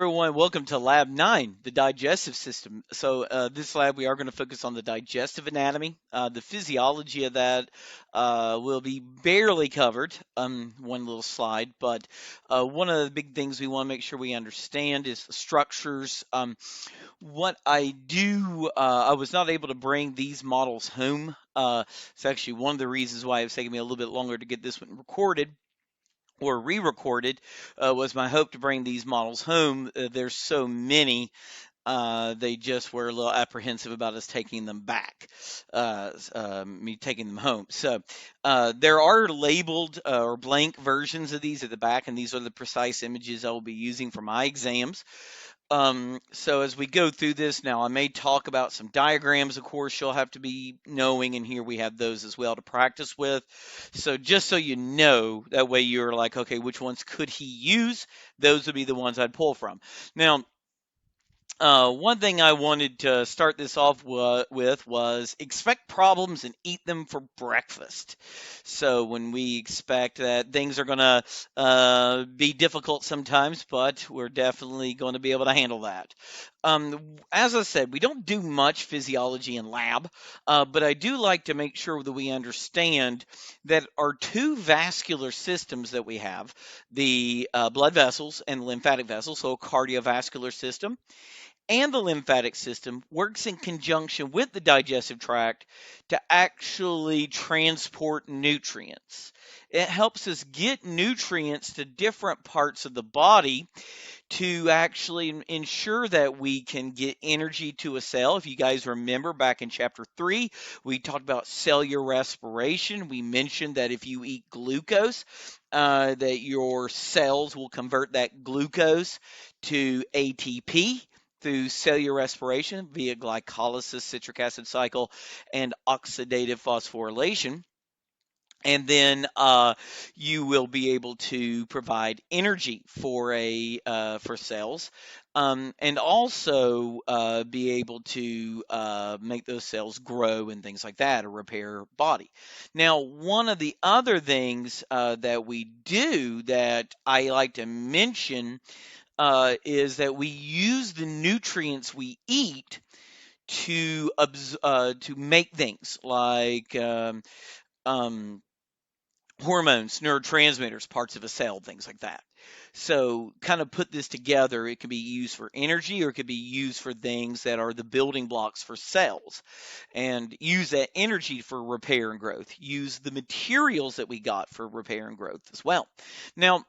Everyone, welcome to Lab 9, the digestive system. This lab, we are going to focus on the digestive anatomy. The physiology of that will be barely covered, one little slide, but one of the big things we want to make sure we understand is the structures. I was not able to bring these models home. It's actually one of the reasons why it's taken me a little bit longer to get this one recorded or re-recorded. Was my hope to bring these models home. There's so many, they just were a little apprehensive about us taking them back, me taking them home. There are labeled or blank versions of these at the back, and these are the precise images I will be using for my exams. So as we go through this now, I may talk about some diagrams, of course, you'll have to be knowing, and here we have those as well to practice with. So just so you know, that way you're like, okay, which ones could he use? Those would be the ones I'd pull from. Now, one thing I wanted to start this off with was expect problems and eat them for breakfast. So when we expect that things are going to be difficult sometimes, but we're definitely going to be able to handle that. As I said, we don't do much physiology in lab, but I do like to make sure that we understand that our two vascular systems that we have, the blood vessels and lymphatic vessels, so a cardiovascular system and the lymphatic system works in conjunction with the digestive tract to actually transport nutrients. It helps us get nutrients to different parts of the body to actually ensure that we can get energy to a cell. If you guys remember back in chapter 3, we talked about cellular respiration. We mentioned that if you eat glucose, that your cells will convert that glucose to ATP through cellular respiration via glycolysis, citric acid cycle, and oxidative phosphorylation. And then you will be able to provide energy for cells, and also be able to make those cells grow and things like that, or repair body. Now, one of the other things that we do that I like to mention is that we use the nutrients we eat to make things like um, hormones, neurotransmitters, parts of a cell, things like that. So, kind of put this together. It can be used for energy, or it could be used for things that are the building blocks for cells, and use that energy for repair and growth. Use the materials that we got for repair and growth as well. Now,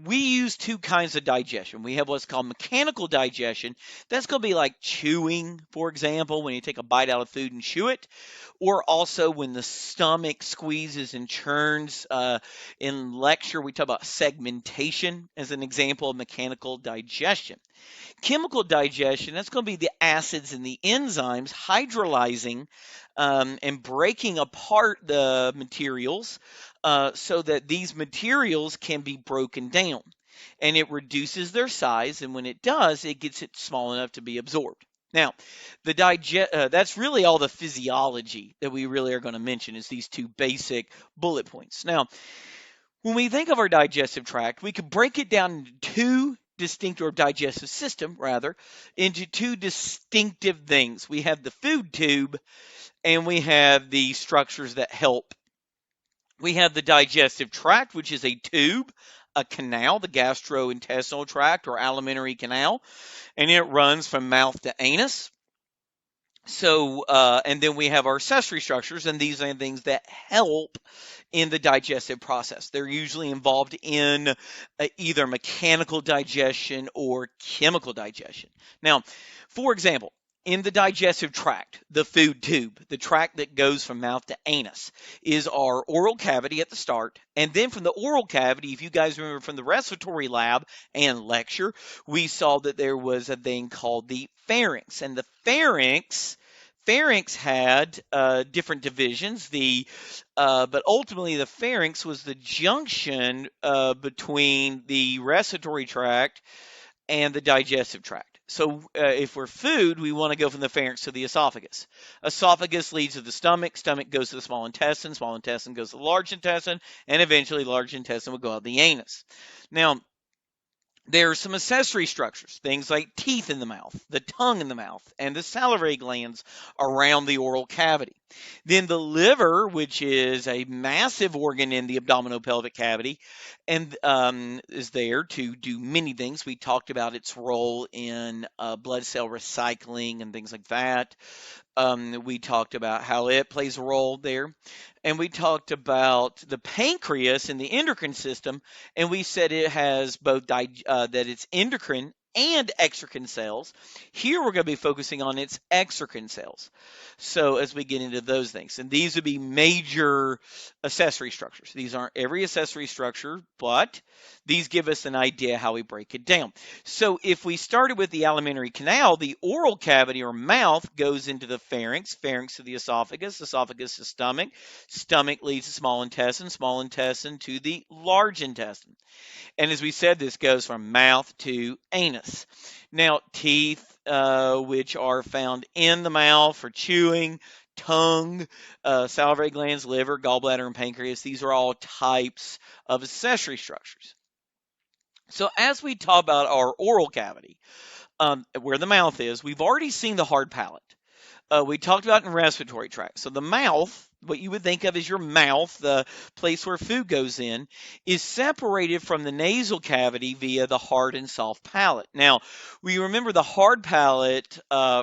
we use two kinds of digestion. We have what's called mechanical digestion. That's going to be like chewing, for example, when you take a bite out of food and chew it, or also when the stomach squeezes and churns. In lecture, we talk about segmentation as an example of mechanical digestion. Chemical digestion, that's going to be the acids and the enzymes hydrolyzing and breaking apart the materials so that these materials can be broken down. And it reduces their size, and when it does, it gets it small enough to be absorbed. Now, that's really all the physiology that we really are going to mention is these two basic bullet points. Now, when we think of our digestive tract, we could break it down into two distinct, or digestive system rather, into two distinctive things. We have the food tube and we have the structures that help. We have the digestive tract, which is a tube, a canal, the gastrointestinal tract or alimentary canal, and it runs from mouth to anus. And then we have our accessory structures, and these are things that help in the digestive process. They're usually involved in either mechanical digestion or chemical digestion. Now, for example, in the digestive tract, the food tube, the tract that goes from mouth to anus, is our oral cavity at the start. And then from the oral cavity, if you guys remember from the respiratory lab and lecture, we saw that there was a thing called the pharynx. And the pharynx had different divisions. But ultimately, the pharynx was the junction between the respiratory tract and the digestive tract. So if we're food, we want to go from the pharynx to the esophagus. Esophagus leads to the stomach. Stomach goes to the small intestine. Small intestine goes to the large intestine. And eventually, large intestine will go out the anus. Now, There are some accessory structures, things like teeth in the mouth, the tongue in the mouth, and the salivary glands around the oral cavity. Then the liver, which is a massive organ in the abdominopelvic cavity, and is there to do many things. We talked about its role in blood cell recycling and things like that. We talked about how it plays a role there. And we talked about the pancreas in the endocrine system. And we said it has both, that it's endocrine and exocrine cells. Here we're going to be focusing on its exocrine cells. So as we get into those things, and these would be major accessory structures. These aren't every accessory structure, but these give us an idea how we break it down. So if we started with the alimentary canal, the oral cavity or mouth goes into the pharynx, pharynx to the esophagus, esophagus to stomach, stomach leads to small intestine to the large intestine. And as we said, this goes from mouth to anus. Now, teeth, which are found in the mouth for chewing, tongue, salivary glands, liver, gallbladder, and pancreas, these are all types of accessory structures. So as we talk about our oral cavity, where the mouth is, we've already seen the hard palate. We talked about in respiratory tract. So the mouth, what you would think of as your mouth, the place where food goes in, is separated from the nasal cavity via the hard and soft palate. Now, we remember the hard palate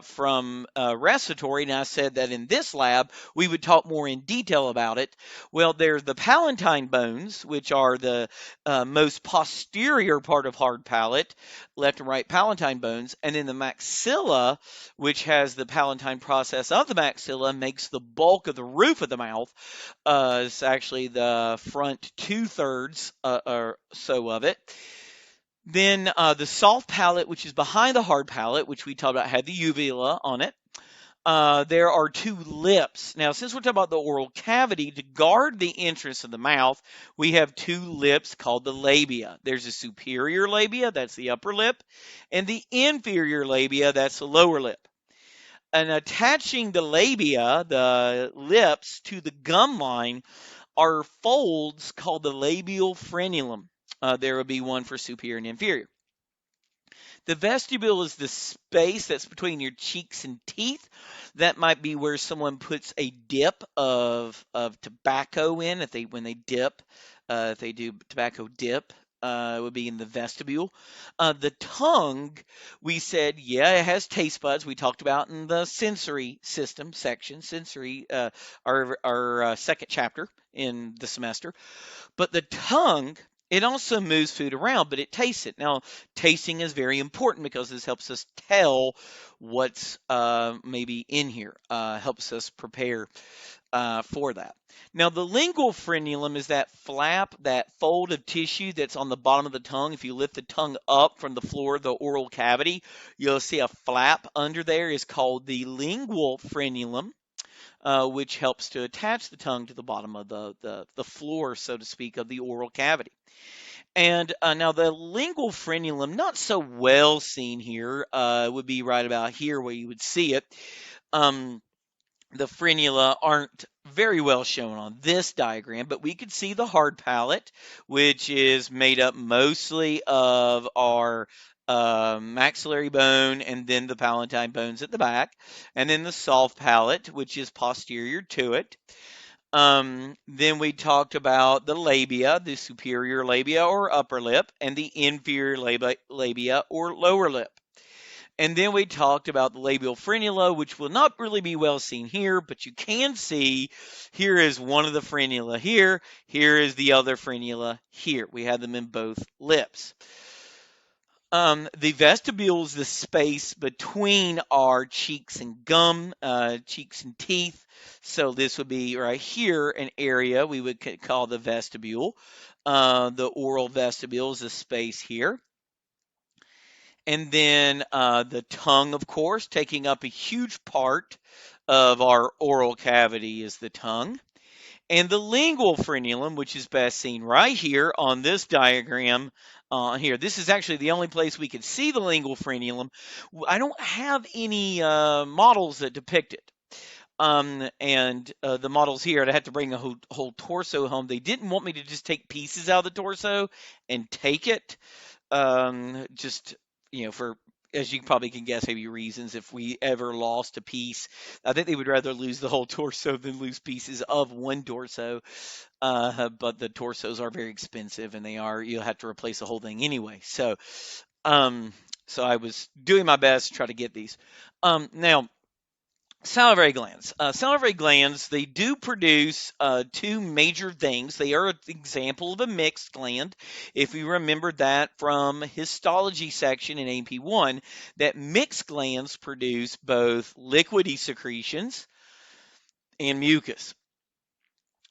from respiratory, and I said that in this lab we would talk more in detail about it. Well, there's the palatine bones, which are the most posterior part of hard palate, left and right palatine bones, and then the maxilla, which has the palatine process of the maxilla, makes the bulk of the roof of the mouth. It's actually the front two-thirds or so of it. Then the soft palate, which is behind the hard palate, which we talked about, had the uvula on it. There are two lips. Now, since we're talking about the oral cavity, to guard the entrance of the mouth, we have two lips called the labia. There's a superior labia, that's the upper lip, and the inferior labia, that's the lower lip. And attaching the labia, the lips, to the gum line are folds called the labial frenulum. There would be one for superior and inferior. The vestibule is the space that's between your cheeks and teeth. That might be where someone puts a dip of tobacco in if they when they dip, if they do tobacco dip. It would be in the vestibule. The tongue, we said, yeah, it has taste buds. We talked about in the sensory system section, sensory, our second chapter in the semester. But the tongue, it also moves food around, but it tastes it. Now, tasting is very important because this helps us tell what's maybe in here, helps us prepare for that. Now, the lingual frenulum is that flap, that fold of tissue that's on the bottom of the tongue. If you lift the tongue up from the floor of the oral cavity, you'll see a flap under there is called the lingual frenulum. Which helps to attach the tongue to the bottom of the floor, so to speak, of the oral cavity. And now the lingual frenulum, not so well seen here, would be right about here where you would see it. The frenula aren't very well shown on this diagram, but we could see the hard palate, which is made up mostly of our maxillary bone and then the palatine bones at the back, and then the soft palate, which is posterior to it. Then we talked about the labia, the superior labia or upper lip, and the inferior labia or lower lip. And then we talked about the labial frenula, which will not really be well seen here, but you can see here is one of the frenula here. Here is the other frenula here. We have them in both lips. The vestibule is the space between our cheeks and gum, cheeks and teeth. So this would be right here, an area we would call the vestibule. The oral vestibule is the space here. And then the tongue, of course, taking up a huge part of our oral cavity is the tongue. And the lingual frenulum, which is best seen right here on this diagram here. This is actually the only place we can see the lingual frenulum. I don't have any models that depict it. And the models here, I'd have to bring a whole torso home. They didn't want me to just take pieces out of the torso and take it. just for, as you probably can guess, maybe reasons. If we ever lost a piece, I think they would rather lose the whole torso than lose pieces of one torso. But the torsos are very expensive, and you'll have to replace the whole thing anyway. Um, so I was doing my best to try to get these. Now, salivary glands. Salivary glands, they do produce two major things. They are an example of a mixed gland. If we remember that from histology section in AP1, that mixed glands produce both liquidy secretions and mucus.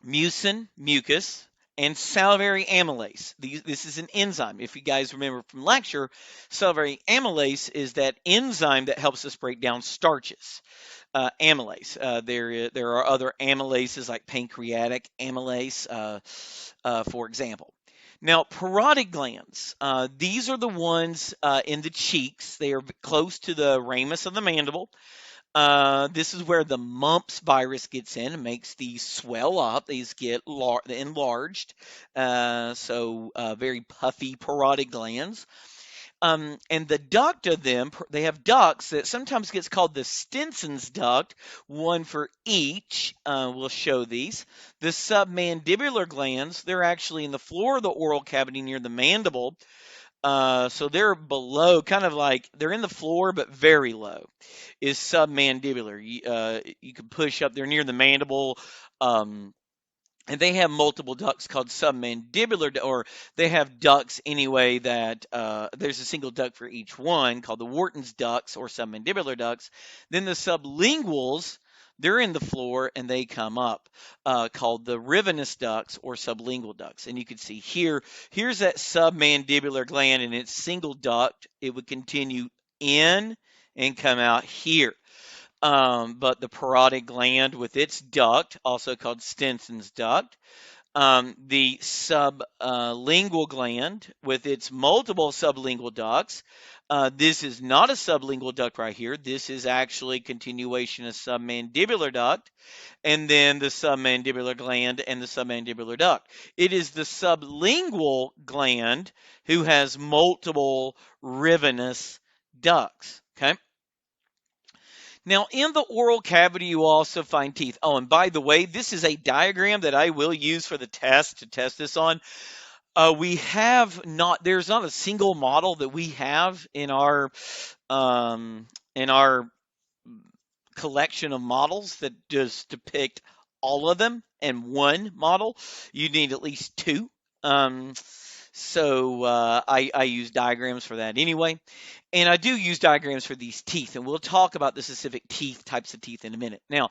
Mucin, mucus, and salivary amylase. This is an enzyme. If you guys remember from lecture, salivary amylase is that enzyme that helps us break down starches. Amylase. There are other amylases like pancreatic amylase, for example. Now, parotid glands. These are the ones in the cheeks. They are close to the ramus of the mandible. This is where the mumps virus gets in and makes these swell up. These get enlarged. Very puffy parotid glands. And the duct of them, they have ducts that sometimes gets called the Stenson's duct, one for each. We'll show these. The submandibular glands, they're actually in the floor of the oral cavity near the mandible. So they're below, kind of like they're in the floor, but very low, is submandibular. You can push up, they're near the mandible. And they have multiple ducts called submandibular, or they have ducts anyway that there's a single duct for each one called the Wharton's ducts or submandibular ducts. Then the sublinguals, they're in the floor and they come up, called the Rivenous ducts or sublingual ducts. And you can see here's that submandibular gland in its single duct. It would continue in and come out here. But the parotid gland with its duct, also called Stenson's duct, the sublingual gland with its multiple sublingual ducts. This is not a sublingual duct right here. This is actually continuation of submandibular duct, and then the submandibular gland and the submandibular duct. It is the sublingual gland who has multiple rivenous ducts. Okay. Now, in the oral cavity, you also find teeth. Oh, and by the way, this is a diagram that I will use for the test to test this on. There's not a single model that we have in our collection of models that just depict all of them in one model. You need at least two. I use diagrams for that anyway. And I do use diagrams for these teeth, and we'll talk about the specific types of teeth in a minute. Now,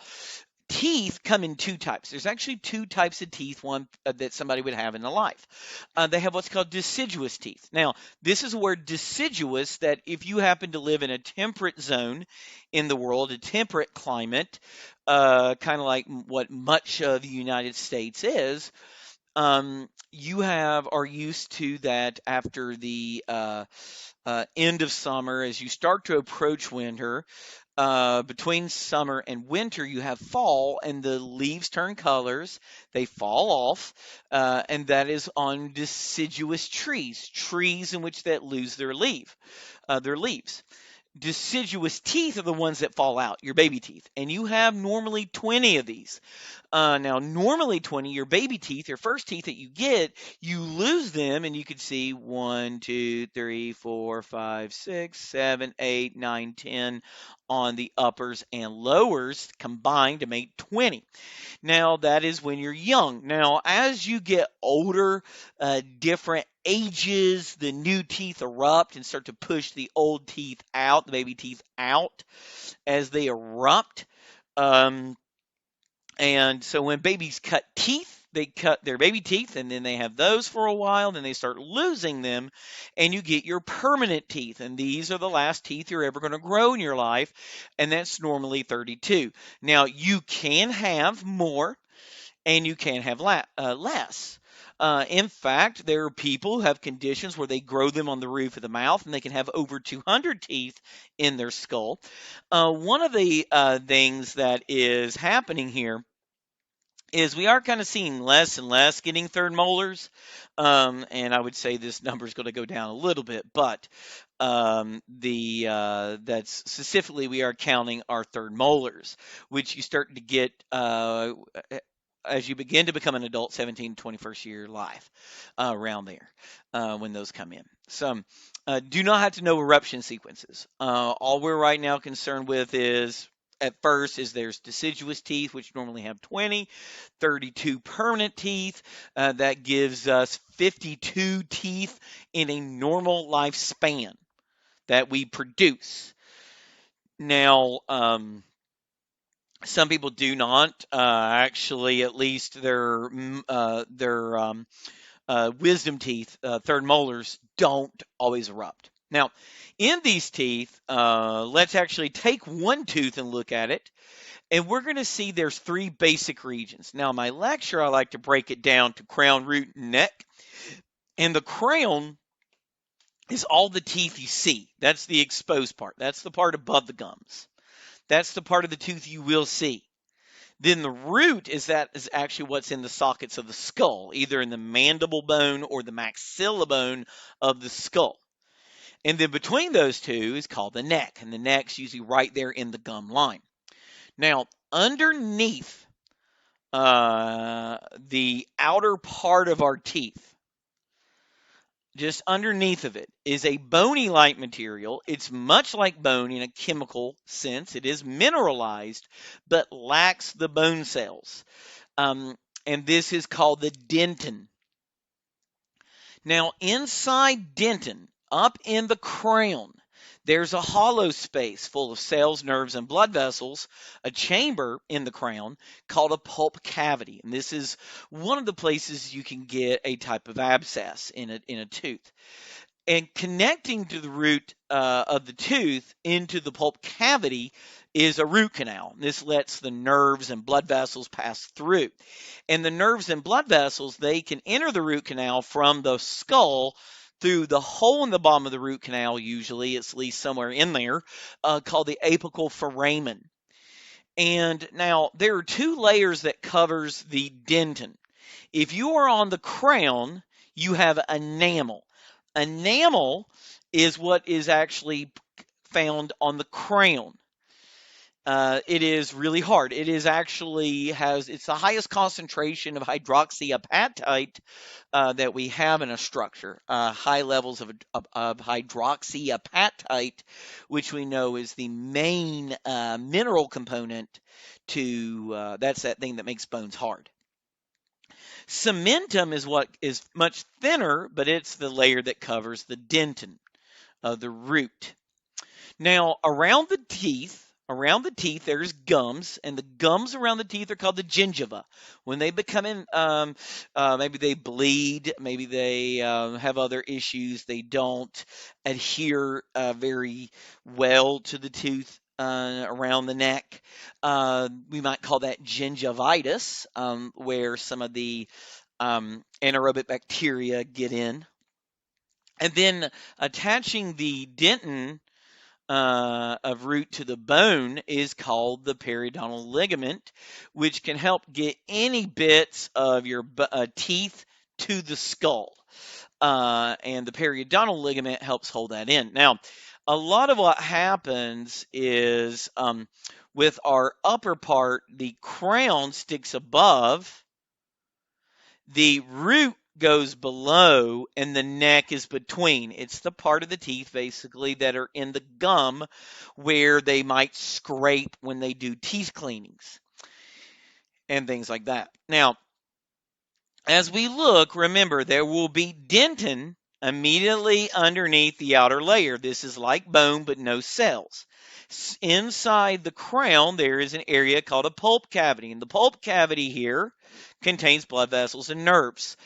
teeth come in two types. There's actually two types of teeth, one that somebody would have in their life. They have what's called deciduous teeth. Now, this is a word deciduous that if you happen to live in a temperate zone in the world, a temperate climate, kind of like what much of the United States is, you are used to that after the end of summer, as you start to approach winter. Between summer and winter, you have fall, and the leaves turn colors. They fall off, and that is on deciduous trees in which that lose their leaves. Deciduous teeth are the ones that fall out, your baby teeth, and you have normally 20 of these. Now, normally 20, your baby teeth, your first teeth that you get, you lose them, and you can see 1, 2, 3, 4, 5, 6, 7, 8, 9, 10 on the uppers and lowers combined to make 20. Now, that is when you're young. Now, as you get older, different ages, the new teeth erupt and start to push the old teeth out, the baby teeth out as they erupt. And so when babies cut teeth, they cut their baby teeth, and then they have those for a while, then they start losing them, and you get your permanent teeth. And these are the last teeth you're ever going to grow in your life, and that's normally 32. Now, you can have more, and you can have less. In fact, there are people who have conditions where they grow them on the roof of the mouth, and they can have over 200 teeth in their skull. One of the things that is happening here is we are kind of seeing less and less getting third molars. And I would say this number is going to go down a little bit, but the that's specifically we are counting our third molars, which you start to get as you begin to become an adult, 17 to 21st year life, around there when those come in. So do not have to know eruption sequences. All we're right now concerned with is at first is there's deciduous teeth, which normally have 20, 32 permanent teeth. That gives us 52 teeth in a normal lifespan that we produce. Now, some people do not actually, at least their wisdom teeth, third molars, don't always erupt. Now, in these teeth, let's actually take one tooth and look at it. And we're going to see there's three basic regions. Now, in my lecture, I like to break it down to crown, root, and neck. And the crown is all the teeth you see. That's the exposed part. That's the part above the gums. That's the part of the tooth you will see. Then the root is actually what's in the sockets of the skull, either in the mandible bone or the maxilla bone of the skull. And then between those two is called the neck, and the neck's usually right there in the gum line. Now, underneath the outer part of our teeth, just underneath of it, is a bony-like material. It's much like bone in a chemical sense. It is mineralized, but lacks the bone cells. Um, and this is called the dentin. Now, inside dentin, up in the crown, there's a hollow space full of cells, nerves, and blood vessels, a chamber in the crown called a pulp cavity. And this is one of the places you can get a type of abscess in a tooth. And connecting to the root of the tooth into the pulp cavity is a root canal. This lets the nerves and blood vessels pass through. And the nerves and blood vessels, they can enter the root canal from the skull through the hole in the bottom of the root canal, usually, it's at least somewhere in there, called the apical foramen. And now there are two layers that covers the dentin. If you are on the crown, you have enamel. Enamel is what is actually found on the crown. It is really hard. It is actually it's the highest concentration of hydroxyapatite that we have in a structure. High levels of hydroxyapatite, which we know is the main mineral component to that's that thing that makes bones hard. Cementum is what is much thinner, but it's the layer that covers the dentin of the root. Now, around the teeth, there's gums, and the gums around the teeth are called the gingiva. When they become maybe they bleed, maybe they have other issues, they don't adhere very well to the tooth around the neck. We might call that gingivitis, where some of the anaerobic bacteria get in. And then attaching the dentin of root to the bone is called the periodontal ligament, which can help get any bits of your teeth to the skull. And the periodontal ligament helps hold that in. Now, a lot of what happens is with our upper part, the crown sticks above, the root goes below, and the neck is between. It's the part of the teeth basically that are in the gum where they might scrape when they do teeth cleanings and things like that. Now, as we look, remember there will be dentin immediately underneath the outer layer. This is like bone but no cells. Inside the crown, there is an area called a pulp cavity, and the pulp cavity here contains blood vessels and nerves.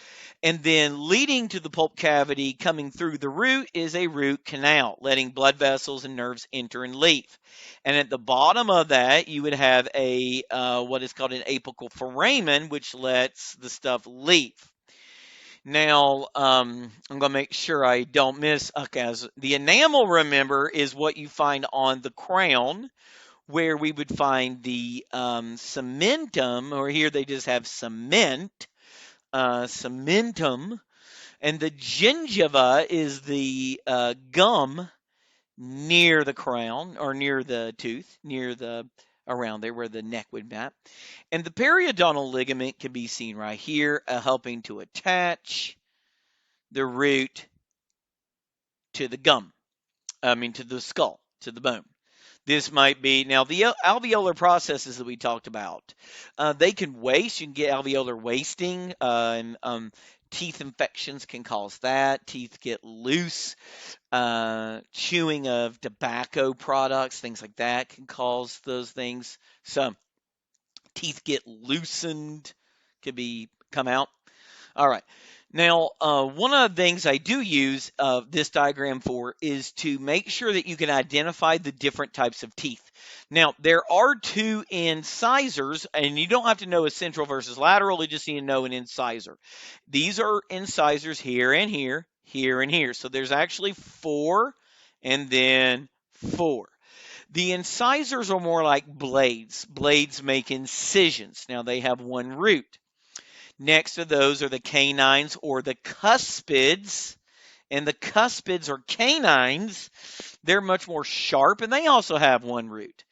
And then leading to the pulp cavity coming through the root is a root canal, letting blood vessels and nerves enter and leave. And at the bottom of that, you would have a what is called an apical foramen, which lets the stuff leave. Now, I'm going to make sure I don't miss. Okay, the enamel, remember, is what you find on the crown, where we would find the cementum, or here they just have cement, cementum, and the gingiva is the gum near the crown or near the tooth, near the around there where the neck would map. And the periodontal ligament can be seen right here, helping to attach the root to the gum. I mean, to the skull, to the bone. This might be now the alveolar processes that we talked about. They can waste. You can get alveolar wasting, and teeth infections can cause that. Teeth get loose. Chewing of tobacco products, things like that, can cause those things. So teeth get loosened, could be come out. All right. Now, one of the things I do use this diagram for is to make sure that you can identify the different types of teeth. Now, there are two incisors, and you don't have to know a central versus lateral. You just need to know an incisor. These are incisors here and here, here and here. So there's actually four and then four. The incisors are more like blades. Blades make incisions. Now, they have one root. Next to those are the canines or the cuspids. And the cuspids or canines, they're much more sharp and they also have one root.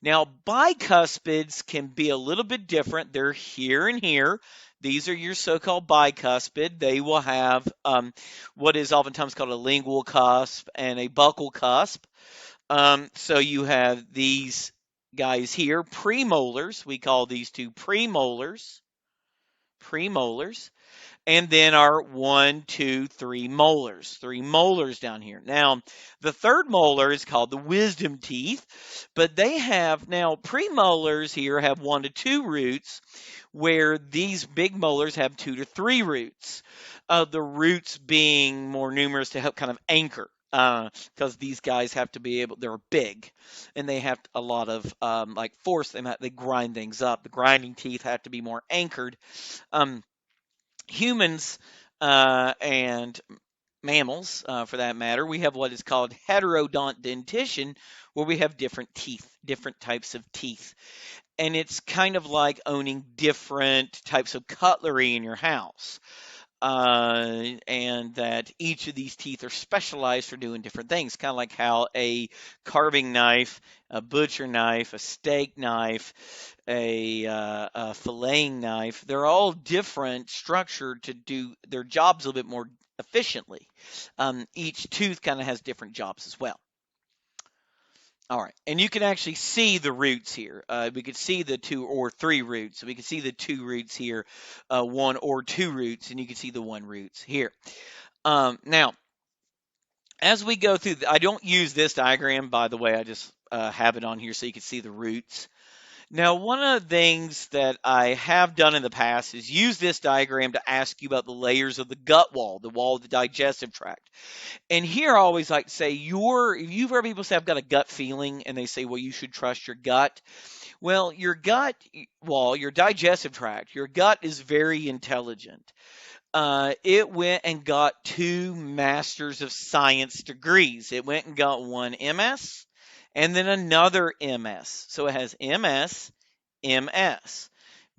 Now, bicuspids can be a little bit different. They're here and here. These are your so-called bicuspid. They will have what is oftentimes called a lingual cusp and a buccal cusp. So you have these guys here, premolars. We call these two premolars. Premolars, and then our 1, 2, 3 molars. 3 molars down here. Now, the third molar is called the wisdom teeth, but they have now premolars here have 1 to 2 roots, where these big molars have 2 to 3 roots. The roots being more numerous to help kind of anchor. Because these guys have to be able, they're big, and they have a lot of like force. They grind things up. The grinding teeth have to be more anchored. Humans and mammals, for that matter, we have what is called heterodont dentition, where we have different teeth, different types of teeth. And it's kind of like owning different types of cutlery in your house. And that each of these teeth are specialized for doing different things, kind of like how a carving knife, a butcher knife, a steak knife, a filleting knife, they're all different, structured to do their jobs a little bit more efficiently. Each tooth kind of has different jobs as well. All right, and you can actually see the roots here. We could see the 2 or 3 roots. So we can see the 2 roots here, 1 or 2 roots, and you can see the 1 roots here. Now, as we go through, I don't use this diagram, by the way. I just have it on here so you can see the roots. Now, one of the things that I have done in the past is use this diagram to ask you about the layers of the gut wall, the wall of the digestive tract. And here I always like to say, you've heard people say, I've got a gut feeling, and they say, well, you should trust your gut. Well, your gut wall, your digestive tract, your gut is very intelligent. It went and got 2 Masters of Science degrees. It went and got one MS and then another MS. So it has MS, MS,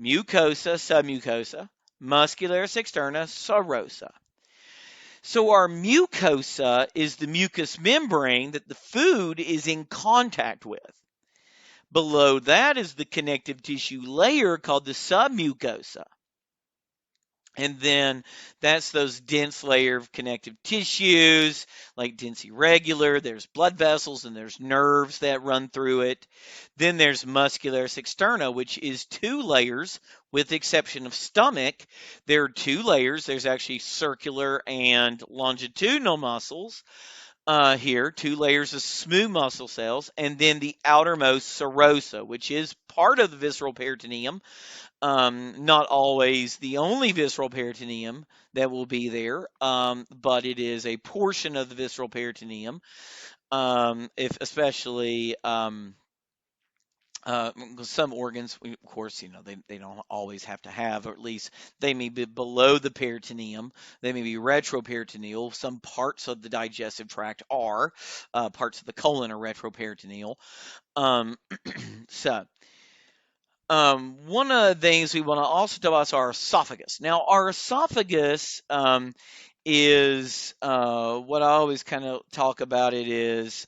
mucosa, submucosa, muscularis externa, serosa. So our mucosa is the mucous membrane that the food is in contact with. Below that is the connective tissue layer called the submucosa. And then that's those dense layer of connective tissues, like dense irregular. There's blood vessels and there's nerves that run through it. Then there's muscularis externa, which is 2 layers, with the exception of stomach. There are 2 layers. There's actually circular and longitudinal muscles. Here, 2 layers of smooth muscle cells, and then the outermost serosa, which is part of the visceral peritoneum. Not always the only visceral peritoneum that will be there, but it is a portion of the visceral peritoneum, if especially Some organs, of course, they don't always have to have, or at least they may be below the peritoneum. They may be retroperitoneal. Some parts of the digestive tract are. Parts of the colon are retroperitoneal. Um, so, one of the things we want to also talk about is our esophagus. Now, our esophagus is what I always kind of talk about. It is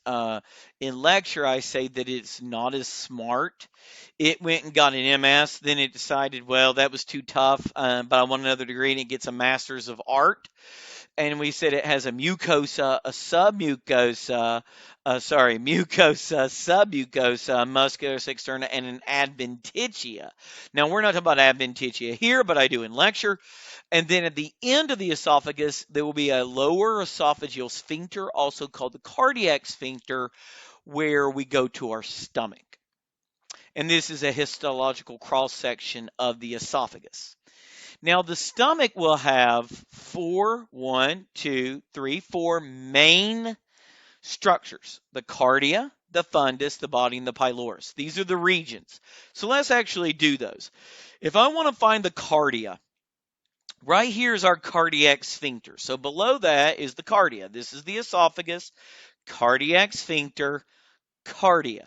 in lecture, I say that it's not as smart. It went and got an MS, then it decided, well, that was too tough, but I want another degree, and it gets a master's of art. And we said it has a mucosa, a submucosa, mucosa, submucosa, musculus externa, and an adventitia. Now, we're not talking about adventitia here, but I do in lecture. And then at the end of the esophagus, there will be a lower esophageal sphincter, also called the cardiac sphincter, where we go to our stomach. And this is a histological cross section of the esophagus. Now, the stomach will have four main structures: the cardia, the fundus, the body, and the pylorus. These are the regions. So let's actually do those. If I want to find the cardia, right here is our cardiac sphincter. So below that is the cardia. This is the esophagus, cardiac sphincter, cardia,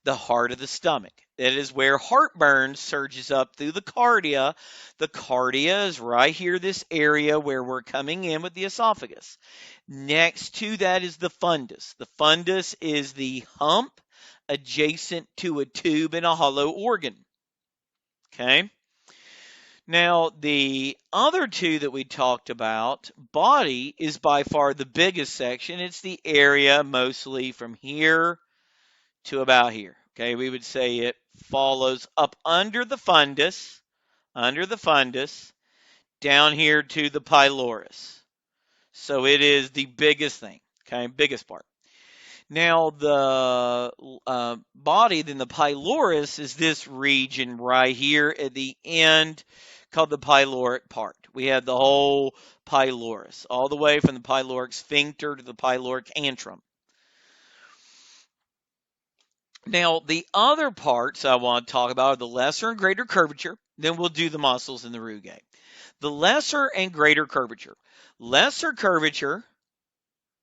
the heart of the stomach. It is where heartburn surges up through the cardia. The cardia is right here, this area where we're coming in with the esophagus. Next to that is the fundus. The fundus is the hump adjacent to a tube and a hollow organ. Okay. Now, the other two that we talked about, body is by far the biggest section. It's the area mostly from here to about here. Okay, we would say it follows up under the fundus, down here to the pylorus. So it is the biggest thing, okay, biggest part. Now the body, then the pylorus, is this region right here at the end called the pyloric part. We have the whole pylorus, all the way from the pyloric sphincter to the pyloric antrum. Now, the other parts I want to talk about are the lesser and greater curvature. Then we'll do the muscles in the rugae. The lesser and greater curvature. Lesser curvature,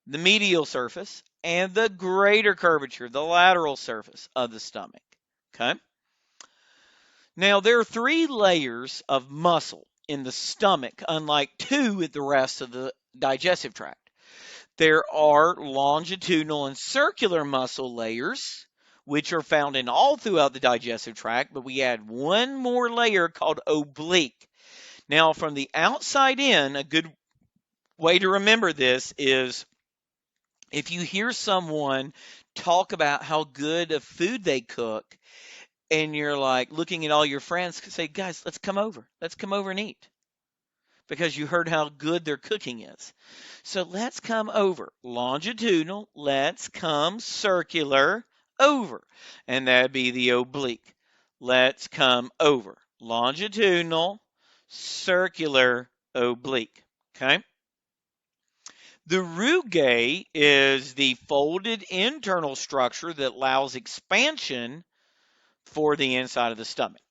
the medial surface, and the greater curvature, the lateral surface of the stomach. Okay? Now, there are 3 layers of muscle in the stomach, unlike 2 at the rest of the digestive tract. There are longitudinal and circular muscle layers, which are found in all throughout the digestive tract, but we add one more layer called oblique. Now, from the outside in, a good way to remember this is if you hear someone talk about how good of food they cook, and you're like looking at all your friends, say, guys, let's come over. Let's come over and eat. Because you heard how good their cooking is. So let's come over. Longitudinal, let's come circular, over. And that'd be the oblique. Let's come over. Longitudinal, circular, oblique. Okay? The rugae is the folded internal structure that allows expansion for the inside of the stomach.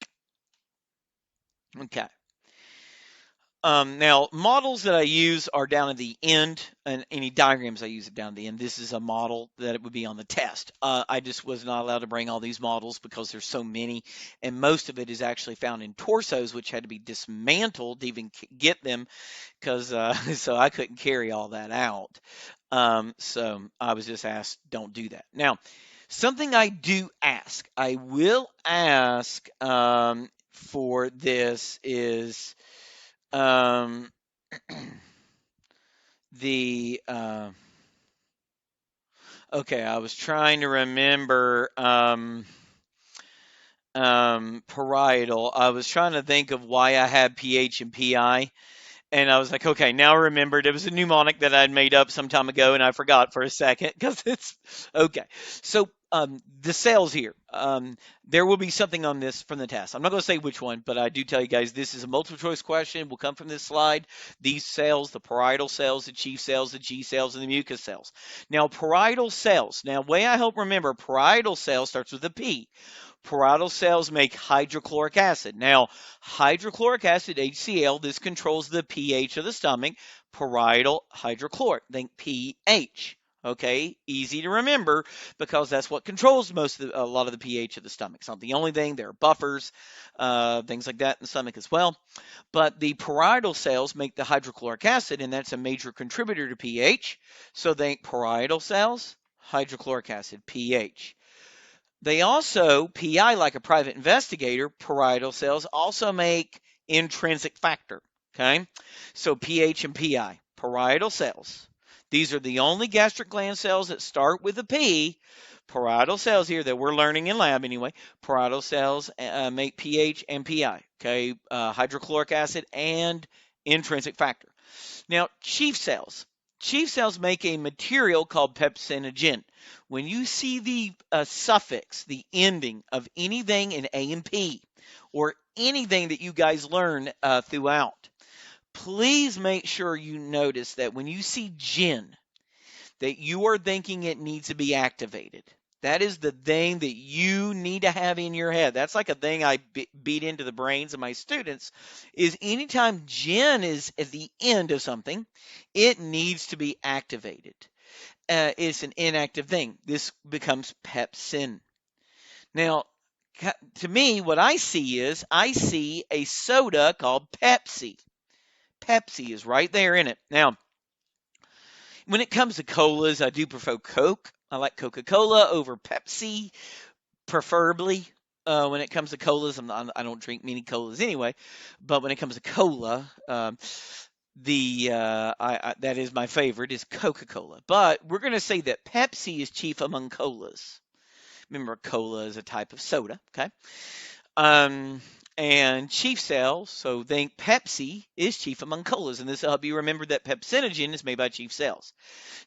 Okay. Now, models that I use are down at the end, and any diagrams I use are down at the end. This is a model that it would be on the test. I just was not allowed to bring all these models because there's so many, and most of it is actually found in torsos, which had to be dismantled to even get them, because so I couldn't carry all that out. So I was just asked, don't do that. Now, something I do ask, I will ask for this is um, the okay, I was trying to remember parietal. I was trying to think of why I had pH and PI, and I was like, okay, now I remembered. It was a mnemonic that I'd made up some time ago, and I forgot for a second because it's okay. So the cells here. There will be something on this from the test. I'm not going to say which one, but I do tell you guys this is a multiple choice question. Will come from this slide. These cells, the parietal cells, the chief cells, the G cells, and the mucus cells. Now, parietal cells. Now, way I help remember, parietal cells starts with a P. Parietal cells make hydrochloric acid. Now, hydrochloric acid, HCl, this controls the pH of the stomach. Parietal hydrochloric, think pH. Okay, easy to remember because that's what controls a lot of the pH of the stomach. It's not the only thing. There are buffers, things like that in the stomach as well. But the parietal cells make the hydrochloric acid, and that's a major contributor to pH. So think parietal cells, hydrochloric acid, pH. They also, PI, like a private investigator, parietal cells also make intrinsic factor. Okay, so pH and PI, parietal cells. These are the only gastric gland cells that start with a P. Parietal cells here that we're learning in lab anyway. Parietal cells make pH and PI. Okay, hydrochloric acid and intrinsic factor. Now, chief cells. Chief cells make a material called pepsinogen. When you see the suffix, the ending of anything in A and P, or anything that you guys learn throughout, please make sure you notice that when you see gin, that you are thinking it needs to be activated. That is the thing that you need to have in your head. That's like a thing I beat into the brains of my students is anytime gin is at the end of something, it needs to be activated. It's an inactive thing. This becomes pepsin. Now, to me, what I see is I see a soda called Pepsi. Pepsi is right there in it. Now, when it comes to colas, I do prefer Coke. I like Coca-Cola over Pepsi, preferably. When it comes to colas, I don't drink many colas anyway. But when it comes to cola, that is my favorite is Coca-Cola. But we're going to say that Pepsi is chief among colas. Remember, cola is a type of soda. Okay. And chief cells, so think Pepsi is chief among colas, and this will help you remember that pepsinogen is made by chief cells.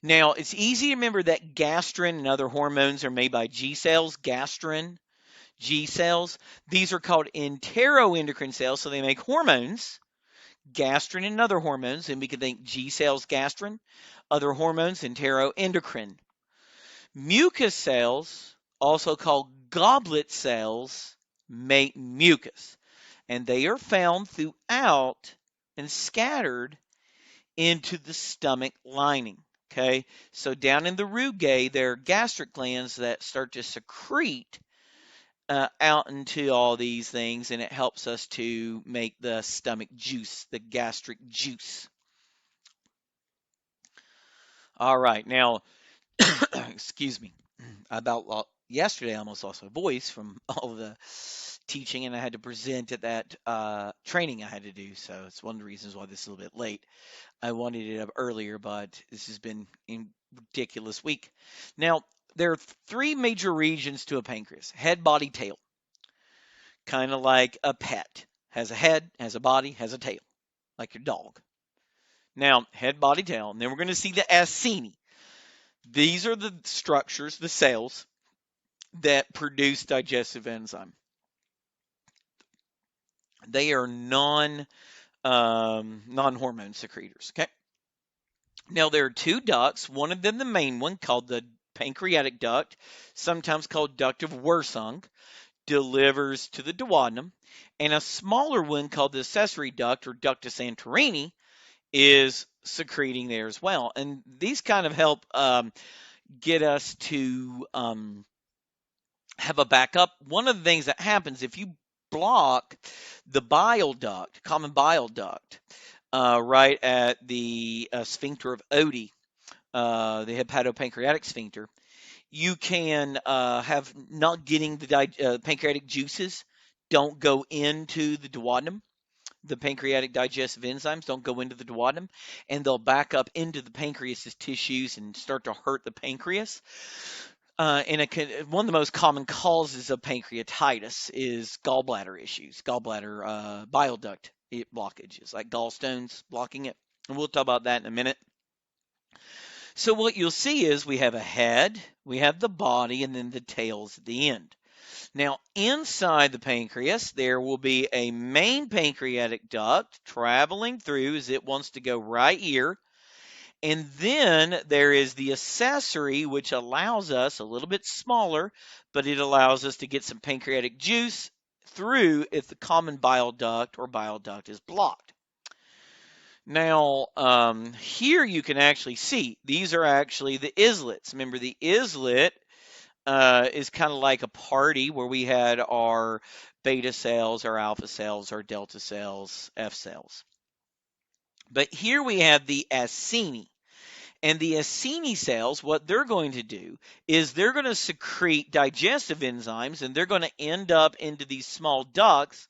Now, it's easy to remember that gastrin and other hormones are made by G cells, gastrin, G cells. These are called enteroendocrine cells, so they make hormones, gastrin and other hormones, and we can think G cells, gastrin, other hormones, enteroendocrine. Mucus cells, also called goblet cells, make mucus, and they are found throughout and scattered into the stomach lining. Okay, so down in the rugae, there are gastric glands that start to secrete out into all these things, and it helps us to make the stomach juice, the gastric juice. All right, now, excuse me, about yesterday I almost lost my voice from all the teaching, and I had to present at that training I had to do. So it's one of the reasons why this is a little bit late. I wanted it up earlier, but this has been a ridiculous week. Now, there are three major regions to a pancreas: head, body, tail. Kind of like a pet. Has a head, has a body, has a tail, like your dog. Now, head, body, tail. And then we're going to see the acini. These are the structures, the cells, that produce digestive enzyme. They are non-hormone secretors. Okay. Now there are two ducts. One of them, the main one, called the pancreatic duct, sometimes called duct of Wirsung, delivers to the duodenum, and a smaller one called the accessory duct or ductus Santorini is secreting there as well. And these kind of help get us to have a backup. One of the things that happens if you block the bile duct, common bile duct, right at the sphincter of Oddi, the hepatopancreatic sphincter, you can have not getting the pancreatic juices don't go into the duodenum. The pancreatic digestive enzymes don't go into the duodenum, and they'll back up into the pancreas's tissues and start to hurt the pancreas. One of the most common causes of pancreatitis is gallbladder issues, gallbladder bile duct blockages, like gallstones blocking it. And we'll talk about that in a minute. So what you'll see is we have a head, we have the body, and then the tails at the end. Now, inside the pancreas, there will be a main pancreatic duct traveling through as it wants to go right here. And then there is the accessory, which allows us a little bit smaller, but it allows us to get some pancreatic juice through if the common bile duct or bile duct is blocked. Now, here you can actually see these are actually the islets. Remember, the islet is kind of like a party where we had our beta cells, our alpha cells, our delta cells, F cells. But here we have the acini. And the acini cells, what they're going to do is they're going to secrete digestive enzymes, and they're going to end up into these small ducts,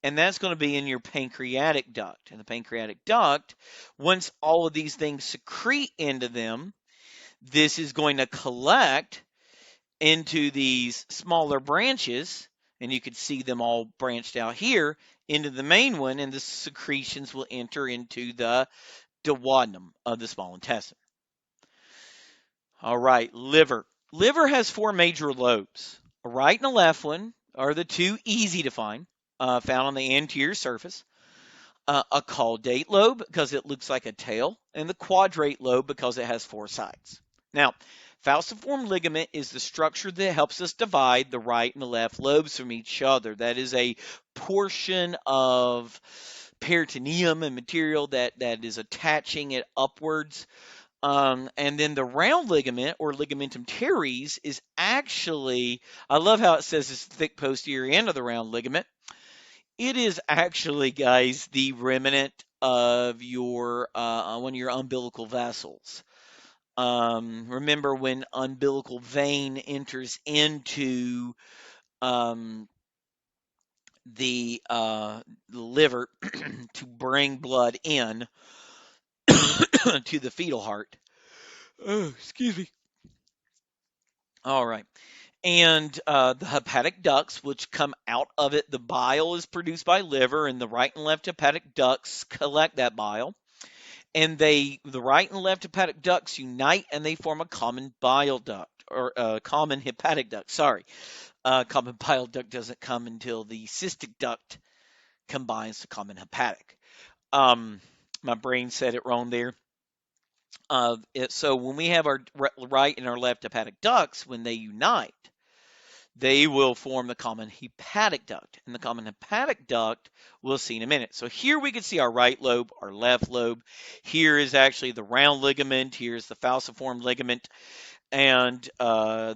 and that's going to be in your pancreatic duct. And the pancreatic duct, once all of these things secrete into them, this is going to collect into these smaller branches, and you could see them all branched out here into the main one, and the secretions will enter into the duodenum of the small intestine. All right, liver. Liver has four major lobes. A right and a left one are the two easy to find, found on the anterior surface. A caudate lobe because it looks like a tail, and the quadrate lobe because it has four sides. Now, falciform ligament is the structure that helps us divide the right and the left lobes from each other. That is a portion of peritoneum and material that is attaching it upwards. And then the round ligament or ligamentum teres is actually, I love how it says it's the thick posterior end of the round ligament. It is actually, guys, the remnant of your one of your umbilical vessels. Remember when umbilical vein enters into um, the liver to bring blood in to the fetal heart. Oh, excuse me. All right. And the hepatic ducts, which come out of it, the bile is produced by liver, and the right and left hepatic ducts collect that bile. And the right and left hepatic ducts unite, and they form a common bile duct or common hepatic duct. Sorry, common bile duct doesn't come until the cystic duct combines to common hepatic. Um, my brain said it wrong there. So when we have our right and our left hepatic ducts, when they unite, they will form the common hepatic duct. And the common hepatic duct we'll see in a minute. So here we can see our right lobe, our left lobe. Here is actually the round ligament. Here's the falciform ligament. And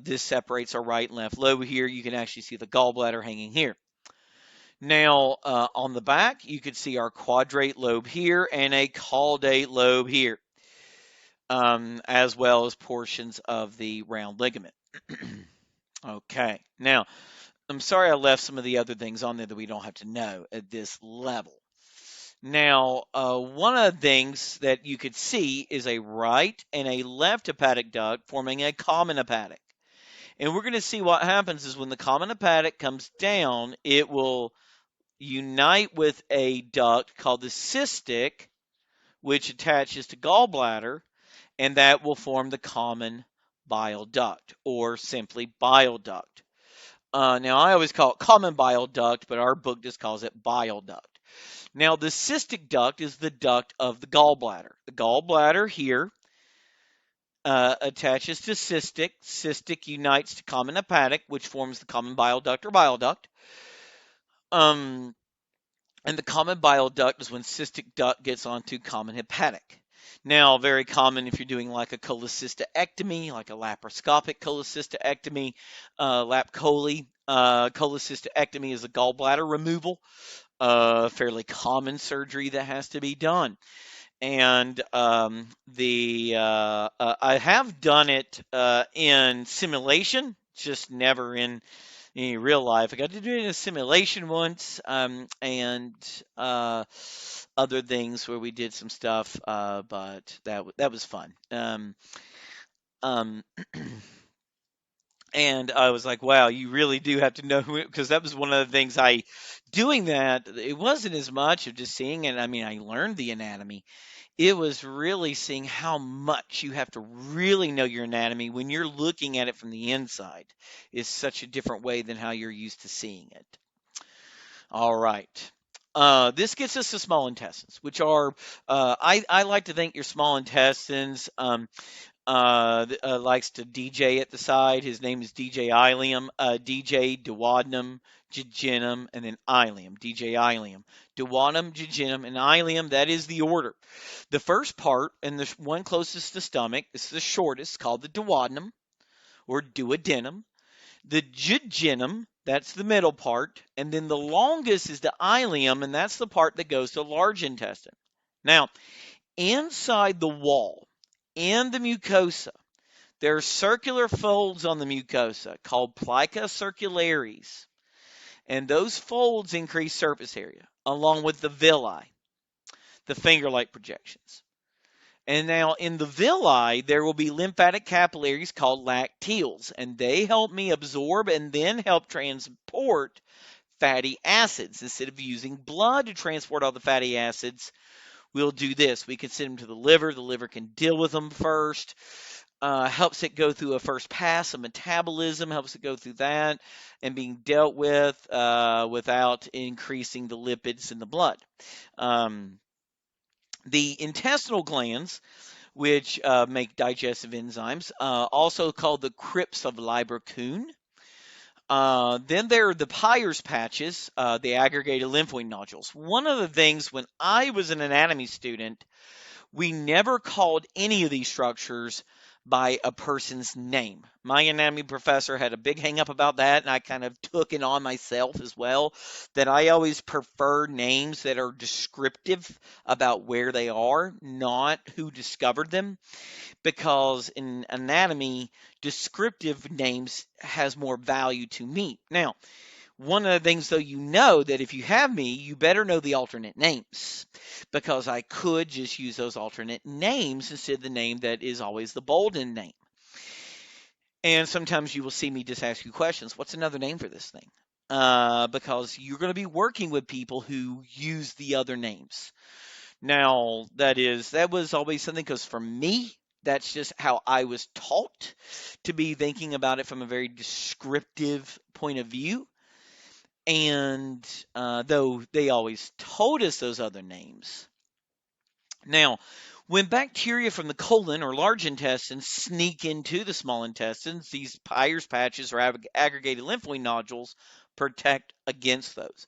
this separates our right and left lobe here. You can actually see the gallbladder hanging here. Now, on the back, you can see our quadrate lobe here and a caudate lobe here, as well as portions of the round ligament. Okay, now, I'm sorry I left some of the other things on there that we don't have to know at this level. Now, one of the things that you could see is a right and a left hepatic duct forming a common hepatic. And we're going to see what happens is when the common hepatic comes down, it will unite with a duct called the cystic, which attaches to gallbladder, and that will form the common bile duct, or simply bile duct. Now, I always call it common bile duct, but our book just calls it bile duct. Now, the cystic duct is the duct of the gallbladder. The gallbladder here attaches to cystic. Cystic unites to common hepatic, which forms the common bile duct or bile duct. And the common bile duct is when cystic duct gets onto common hepatic. Now, very common if you're doing like a cholecystectomy, like a laparoscopic cholecystectomy, lap chole. Cholecystectomy is a gallbladder removal, fairly common surgery that has to be done. And I have done it in simulation, just never in real life. I got to do it in a simulation once, and other things where we did some stuff, but that was fun. Um, and I was like, wow, you really do have to know because that was one of the things doing that. It wasn't as much of just seeing it. I mean, I learned the anatomy. it was really seeing how much you have to really know your anatomy when you're looking at it from the inside is such a different way than how you're used to seeing it. All right. This gets us to small intestines, which are, I like to think your small intestines, likes to DJ at the side. His name is DJ Ileum, DJ duodenum, jejunum, and then ileum, DJ ileum. Duodenum, jejunum, and ileum, that is the order. The first part, and the one closest to the stomach, is the shortest, called the duodenum or duodenum. The jejunum, that's the middle part, and then the longest is the ileum, and that's the part that goes to large intestine. Now, inside the wall, in the mucosa, there are circular folds on the mucosa called plica circularis, and those folds increase surface area, along with the villi, the finger-like projections. And now in the villi, there will be lymphatic capillaries called lacteals, and they help me absorb and then help transport fatty acids. Instead of using blood to transport all the fatty acids, we'll do this. We can send them to the liver. The liver can deal with them first. Helps it go through a first pass of metabolism, helps it go through that and being dealt with without increasing the lipids in the blood. The intestinal glands, which make digestive enzymes, also called the crypts of Lieberkuhn. Then there are the Peyer's patches, the aggregated lymphoid nodules. One of the things when I was an anatomy student, we never called any of these structures by a person's name. My anatomy professor had a big hang up about that, and I kind of took it on myself as well, that I always prefer names that are descriptive about where they are, not who discovered them, because in anatomy, descriptive names has more value to me. Now, one of the things, though, you know that if you have me, you better know the alternate names, because I could just use those alternate names instead of the name that is always the Bolden name. And sometimes you will see me just ask you questions. What's another name for this thing? Because you're going to be working with people who use the other names. Now, that was always something, because for me, that's just how I was taught to be thinking about it from a very descriptive point of view. And though they always told us those other names. Now, when bacteria from the colon or large intestines sneak into the small intestines, these Peyer's patches or aggregated lymphoid nodules protect against those.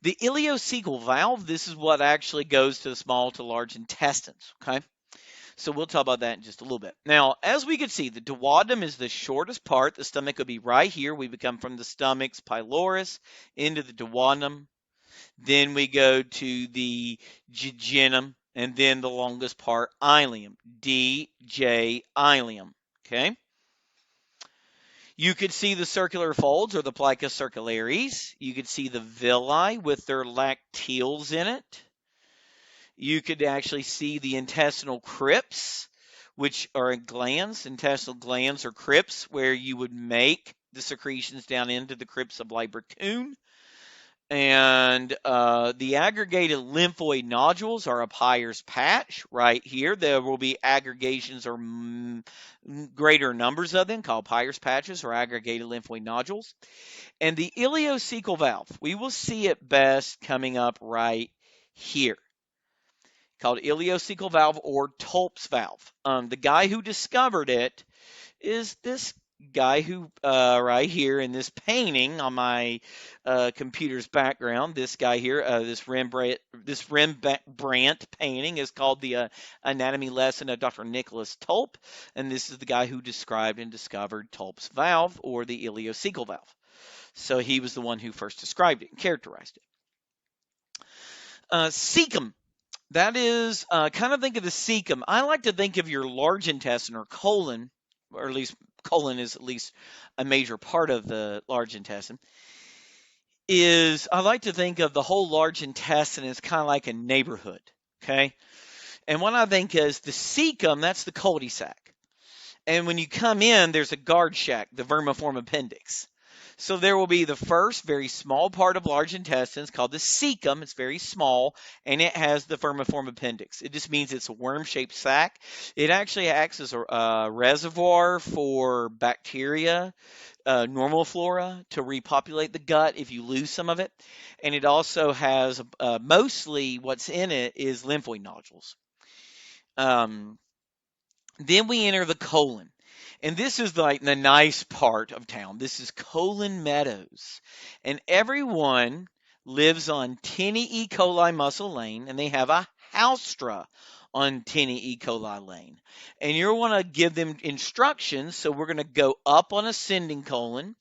The ileocecal valve, this is what actually goes to the small to large intestines, okay? So we'll talk about that in just a little bit. Now, as we can see, the duodenum is the shortest part. The stomach would be right here. We become from the stomach's pylorus into the duodenum. Then we go to the jejunum, and then the longest part, ileum, DJ ileum, okay? You could see the circular folds or the plica circularis. You could see the villi with their lacteals in it. You could actually see the intestinal crypts, which are glands. Intestinal glands are crypts where you would make the secretions down into the crypts of Lieberkuhn. And the aggregated lymphoid nodules are a Peyer's patch right here. There will be aggregations or greater numbers of them called Peyer's patches or aggregated lymphoid nodules. And the ileocecal valve, we will see it best coming up right here, called ileocecal valve or Tulp's valve. The guy who discovered it is this guy who, right here in this painting on my computer's background, this guy here, this Rembrandt painting is called the Anatomy Lesson of Dr. Nicholas Tulp, and this is the guy who described and discovered Tulp's valve or the ileocecal valve. So he was the one who first described it and characterized it. Cecum. That is, kind of think of the cecum. I like to think of your large intestine or colon, or at least colon is at least a major part of the large intestine. I like to think of the whole large intestine as kind of like a neighborhood, okay? And what I think is the cecum, that's the cul-de-sac. And when you come in, there's a guard shack, the vermiform appendix. So there will be the first very small part of large intestines called the cecum. It's very small, and it has the vermiform appendix. It just means it's a worm-shaped sac. It actually acts as a reservoir for bacteria, normal flora, to repopulate the gut if you lose some of it. And it also has mostly what's in it is lymphoid nodules. Um, then we enter the colon. And this is like the nice part of town. This is colon meadows. And everyone lives on Tinny E. coli Muscle Lane, and they have a houstra on Tinny E. coli Lane. And you want to give them instructions. So we're going to go up on ascending colon.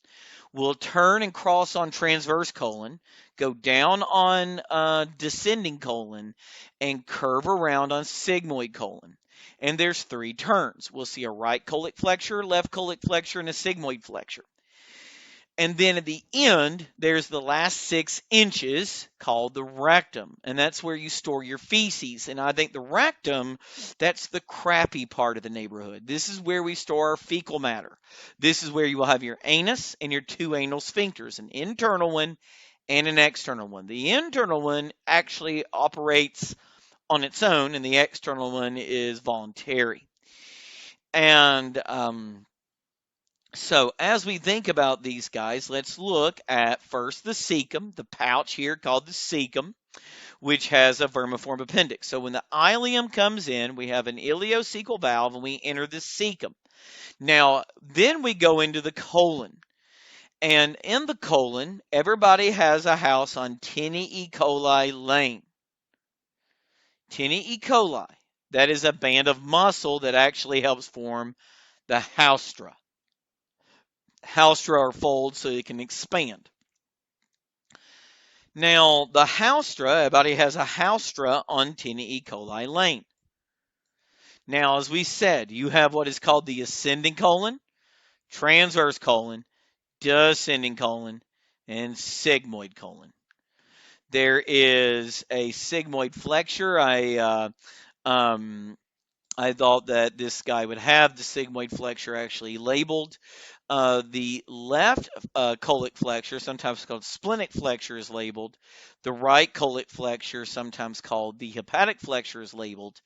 We'll turn and cross on transverse colon, go down on descending colon, and curve around on sigmoid colon. And there's 3 turns. We'll see a right colic flexure, left colic flexure, and a sigmoid flexure. And then at the end, there's the last 6 inches called the rectum. And that's where you store your feces. And I think the rectum, that's the crappy part of the neighborhood. This is where we store our fecal matter. This is where you will have your anus and your 2 anal sphincters, an internal one and an external one. The internal one actually operates on its own, and the external one is voluntary. And so as we think about these guys, let's look at first the cecum, the pouch here called the cecum, which has a vermiform appendix. So when the ileum comes in, we have an ileocecal valve and we enter the cecum. Now, then we go into the colon. And in the colon, everybody has a house on Tinny E. coli Lane. Tinny E. coli. That is a band of muscle that actually helps form the haustra. Haustra are folds so they can expand. Now, the haustra, everybody has a haustra on Tinny E. coli Lane. Now, as we said, you have what is called the ascending colon, transverse colon, descending colon, and sigmoid colon. There is a sigmoid flexure. I thought that this guy would have the sigmoid flexure actually labeled. The left colic flexure, sometimes called splenic flexure, is labeled. The right colic flexure, sometimes called the hepatic flexure, is labeled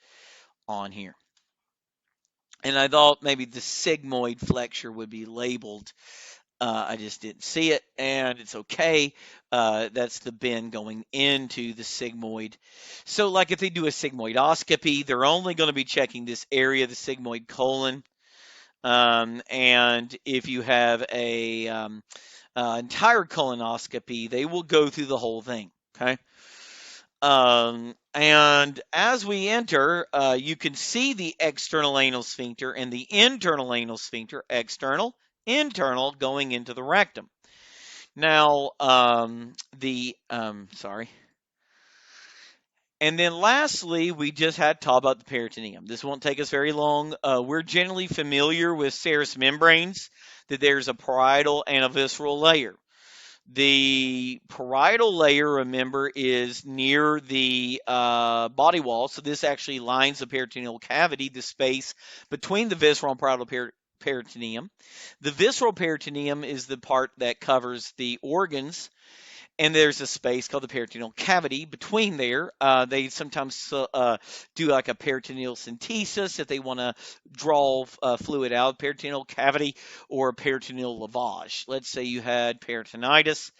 on here. And I thought maybe the sigmoid flexure would be labeled. I just didn't see it, and it's okay. That's the bend going into the sigmoid. So, like if they do a sigmoidoscopy, they're only going to be checking this area, the sigmoid colon. And if you have a entire colonoscopy, they will go through the whole thing. Okay. And as we enter, you can see the external anal sphincter and the internal anal sphincter, external, internal, going into the rectum. Now, sorry. And then lastly, we just had to talk about the peritoneum. This won't take us very long. We're generally familiar with serous membranes, that there's a parietal and a visceral layer. The parietal layer, remember, is near the body wall. So this actually lines the peritoneal cavity, the space between the visceral and parietal peritoneum. The visceral peritoneum is the part that covers the organs. And there's a space called the peritoneal cavity between there. They sometimes do like a peritoneal centesis if they want to draw fluid out of the peritoneal cavity, or a peritoneal lavage. Let's say you had peritonitis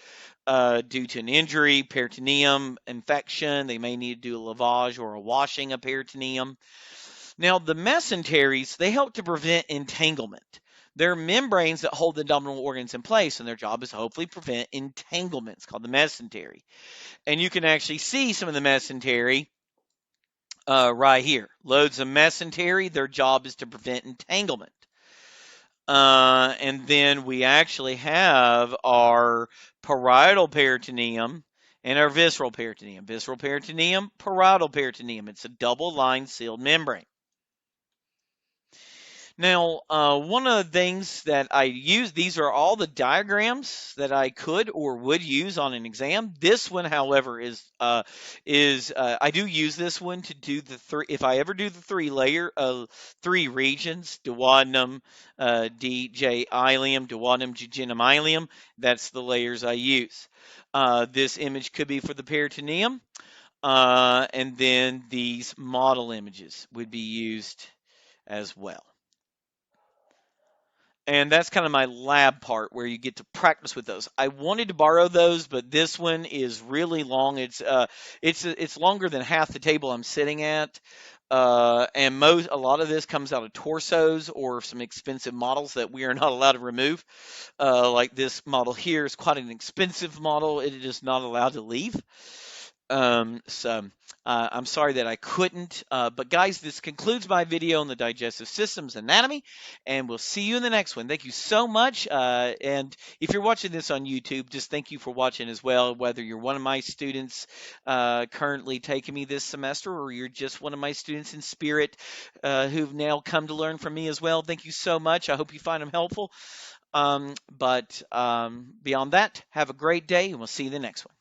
due to an injury, peritoneum infection. They may need to do a lavage or a washing of peritoneum. Now, the mesenteries, they help to prevent entanglement. They're membranes that hold the abdominal organs in place, and their job is to hopefully prevent entanglement. It's called the mesentery. And you can actually see some of the mesentery right here. Loads of mesentery, their job is to prevent entanglement. And then we actually have our parietal peritoneum and our visceral peritoneum. Visceral peritoneum, parietal peritoneum. It's a double-line sealed membrane. Now, one of the things that I use, these are all the diagrams that I could or would use on an exam. This one, however, is I do use this one to do the three. If I ever do the three regions, duodenum, DJ ileum, duodenum, jejunum, ileum. That's the layers I use. This image could be for the peritoneum, and then these model images would be used as well. And that's kind of my lab part where you get to practice with those. I wanted to borrow those, but this one is really long. It's longer than half the table I'm sitting at. And a lot of this comes out of torsos or some expensive models that we are not allowed to remove. Like this model here is quite an expensive model. It is not allowed to leave. So I'm sorry that I couldn't. But guys, this concludes my video on the digestive system's anatomy, and we'll see you in the next one. Thank you so much. And if you're watching this on YouTube, just thank you for watching as well. Whether you're one of my students currently taking me this semester, or you're just one of my students in spirit who've now come to learn from me as well, thank you so much. I hope you find them helpful. But beyond that, have a great day, and we'll see you in the next one.